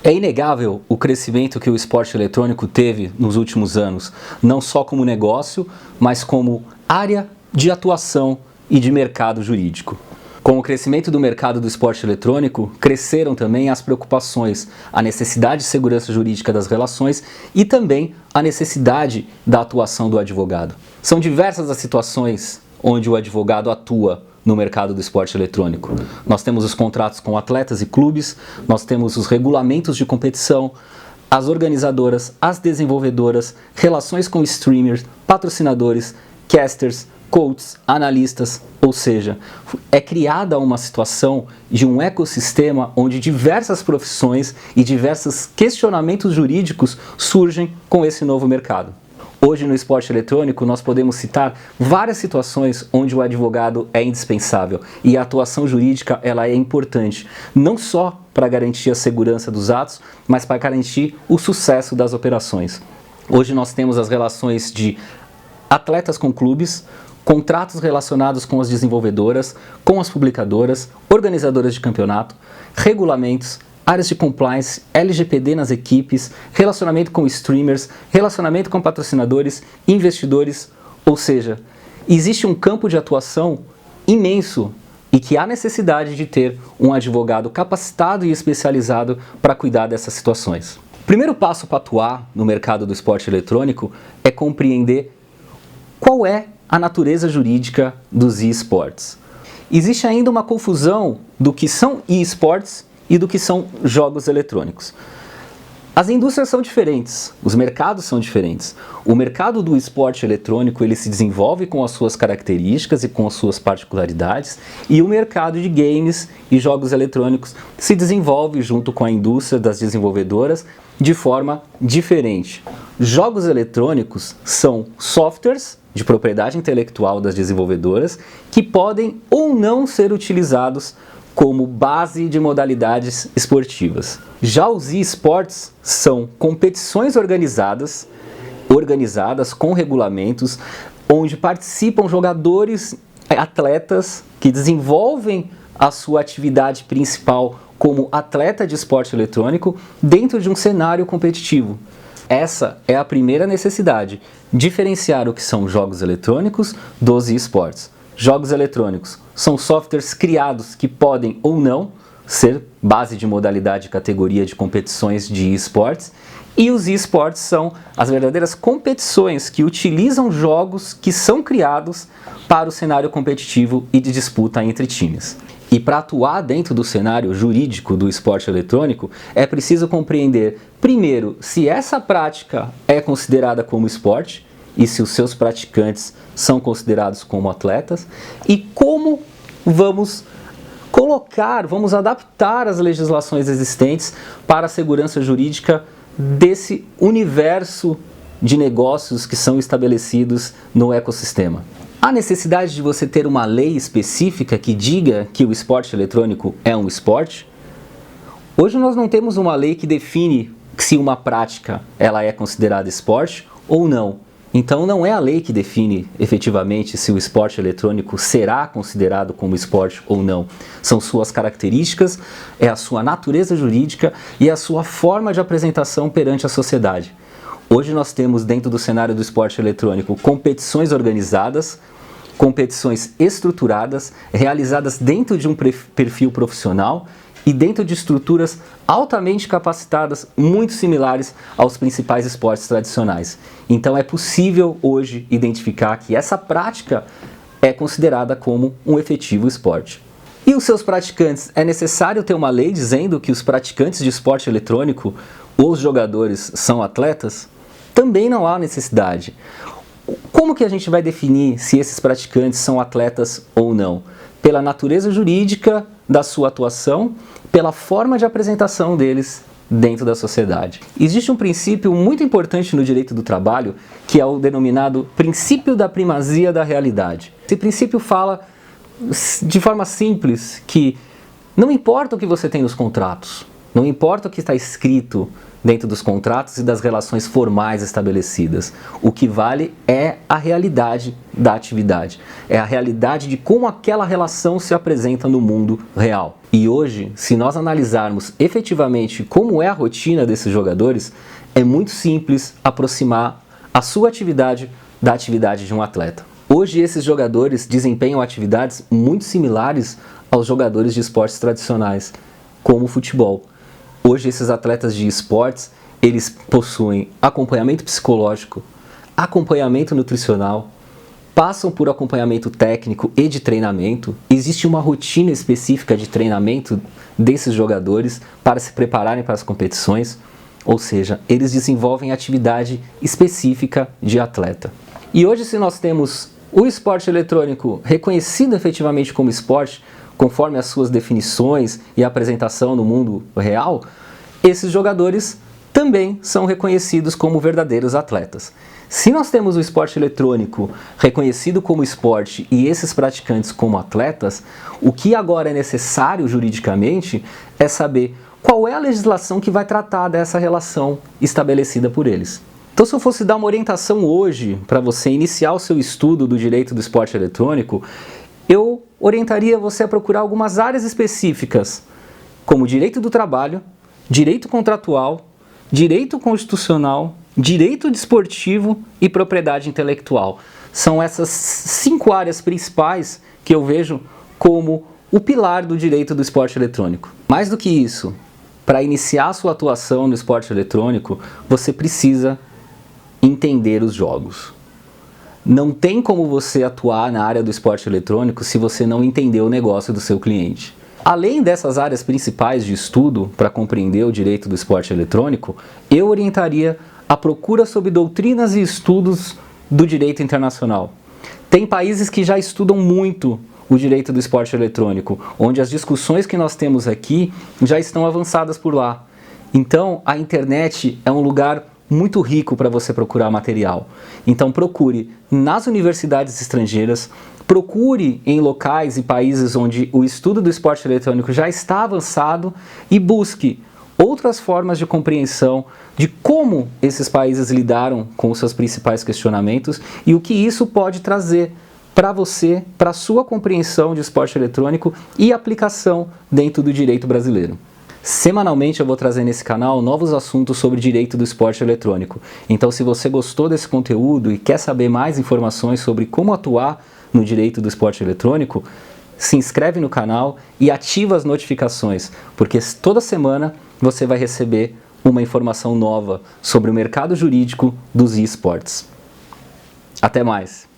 É inegável o crescimento que o esporte eletrônico teve nos últimos anos, não só como negócio, mas como área de atuação e de mercado jurídico. Com o crescimento do mercado do esporte eletrônico, cresceram também as preocupações, a necessidade de segurança jurídica das relações e também a necessidade da atuação do advogado. São diversas as situações onde o advogado atua no mercado do esporte eletrônico. Nós temos os contratos com atletas e clubes, nós temos os regulamentos de competição, as organizadoras, as desenvolvedoras, relações com streamers, patrocinadores, casters, coaches, analistas, ou seja, é criada uma situação de um ecossistema onde diversas profissões e diversos questionamentos jurídicos surgem com esse novo mercado. Hoje no esporte eletrônico nós podemos citar várias situações onde o advogado é indispensável e a atuação jurídica ela é importante, não só para garantir a segurança dos atos, mas para garantir o sucesso das operações. Hoje nós temos as relações de atletas com clubes, contratos relacionados com as desenvolvedoras, com as publicadoras, organizadoras de campeonato, regulamentos, áreas de compliance, LGPD nas equipes, relacionamento com streamers, relacionamento com patrocinadores, investidores, ou seja, existe um campo de atuação imenso e que há necessidade de ter um advogado capacitado e especializado para cuidar dessas situações. O primeiro passo para atuar no mercado do esporte eletrônico é compreender qual é a natureza jurídica dos esportes. Existe ainda uma confusão do que são esportes e do que são jogos eletrônicos. As indústrias são diferentes, os mercados são diferentes. O mercado do esporte eletrônico ele se desenvolve com as suas características e com as suas particularidades, e o mercado de games e jogos eletrônicos se desenvolve junto com a indústria das desenvolvedoras de forma diferente. Jogos eletrônicos são softwares de propriedade intelectual das desenvolvedoras que podem ou não ser utilizados como base de modalidades esportivas. Já os esportes são competições organizadas com regulamentos, onde participam jogadores, atletas que desenvolvem a sua atividade principal como atleta de esporte eletrônico dentro de um cenário competitivo. Essa é a primeira necessidade, diferenciar o que são jogos eletrônicos dos esportes. Jogos eletrônicos são softwares criados que podem ou não ser base de modalidade e categoria de competições de esportes, e os esportes são as verdadeiras competições que utilizam jogos que são criados para o cenário competitivo e de disputa entre times. E para atuar dentro do cenário jurídico do esporte eletrônico, é preciso compreender, primeiro, se essa prática é considerada como esporte, e se os seus praticantes são considerados como atletas, e como vamos adaptar as legislações existentes para a segurança jurídica desse universo de negócios que são estabelecidos no ecossistema. Há necessidade de você ter uma lei específica que diga que o esporte eletrônico é um esporte? Hoje nós não temos uma lei que define se uma prática ela é considerada esporte ou não. Então não é a lei que define efetivamente se o esporte eletrônico será considerado como esporte ou não. São suas características, é a sua natureza jurídica e a sua forma de apresentação perante a sociedade. Hoje nós temos dentro do cenário do esporte eletrônico competições organizadas, competições estruturadas, realizadas dentro de um perfil profissional e dentro de estruturas altamente capacitadas, muito similares aos principais esportes tradicionais. Então é possível hoje identificar que essa prática é considerada como um efetivo esporte. E os seus praticantes? É necessário ter uma lei dizendo que os praticantes de esporte eletrônico, os jogadores, são atletas? Também não há necessidade. Como que a gente vai definir se esses praticantes são atletas ou não? Pela natureza jurídica da sua atuação, pela forma de apresentação deles dentro da sociedade. Existe um princípio muito importante no direito do trabalho, que é o denominado princípio da primazia da realidade. Esse princípio fala de forma simples que não importa o que você tem nos contratos, Não importa o que está escrito dentro dos contratos e das relações formais estabelecidas. O que vale é a realidade da atividade. É a realidade de como aquela relação se apresenta no mundo real. E hoje, se nós analisarmos efetivamente como é a rotina desses jogadores, é muito simples aproximar a sua atividade da atividade de um atleta. Hoje esses jogadores desempenham atividades muito similares aos jogadores de esportes tradicionais, como o futebol. Hoje esses atletas de esportes, eles possuem acompanhamento psicológico, acompanhamento nutricional, passam por acompanhamento técnico e de treinamento. Existe uma rotina específica de treinamento desses jogadores para se prepararem para as competições, ou seja, eles desenvolvem atividade específica de atleta. E hoje, se nós temos o esporte eletrônico reconhecido efetivamente como esporte, conforme as suas definições e apresentação no mundo real, esses jogadores também são reconhecidos como verdadeiros atletas. Se nós temos o esporte eletrônico reconhecido como esporte e esses praticantes como atletas, o que agora é necessário juridicamente é saber qual é a legislação que vai tratar dessa relação estabelecida por eles. Então, se eu fosse dar uma orientação hoje para você iniciar o seu estudo do direito do esporte eletrônico, eu orientaria você a procurar algumas áreas específicas, como direito do trabalho, direito contratual, direito constitucional, direito desportivo e propriedade intelectual. São essas 5 áreas principais que eu vejo como o pilar do direito do esporte eletrônico. Mais do que isso, para iniciar a sua atuação no esporte eletrônico, você precisa entender os jogos. Não tem como você atuar na área do esporte eletrônico se você não entender o negócio do seu cliente. Além dessas áreas principais de estudo para compreender o direito do esporte eletrônico, eu orientaria a procura sobre doutrinas e estudos do direito internacional. Tem países que já estudam muito o direito do esporte eletrônico, onde as discussões que nós temos aqui já estão avançadas por lá. Então, a internet é um lugar muito rico para você procurar material. Então procure nas universidades estrangeiras, procure em locais e países onde o estudo do esporte eletrônico já está avançado e busque outras formas de compreensão de como esses países lidaram com os seus principais questionamentos e o que isso pode trazer para você, para a sua compreensão de esporte eletrônico e aplicação dentro do direito brasileiro. Semanalmente eu vou trazer nesse canal novos assuntos sobre direito do esporte eletrônico. Então, se você gostou desse conteúdo e quer saber mais informações sobre como atuar no direito do esporte eletrônico, se inscreve no canal e ativa as notificações, porque toda semana você vai receber uma informação nova sobre o mercado jurídico dos esportes. Até mais!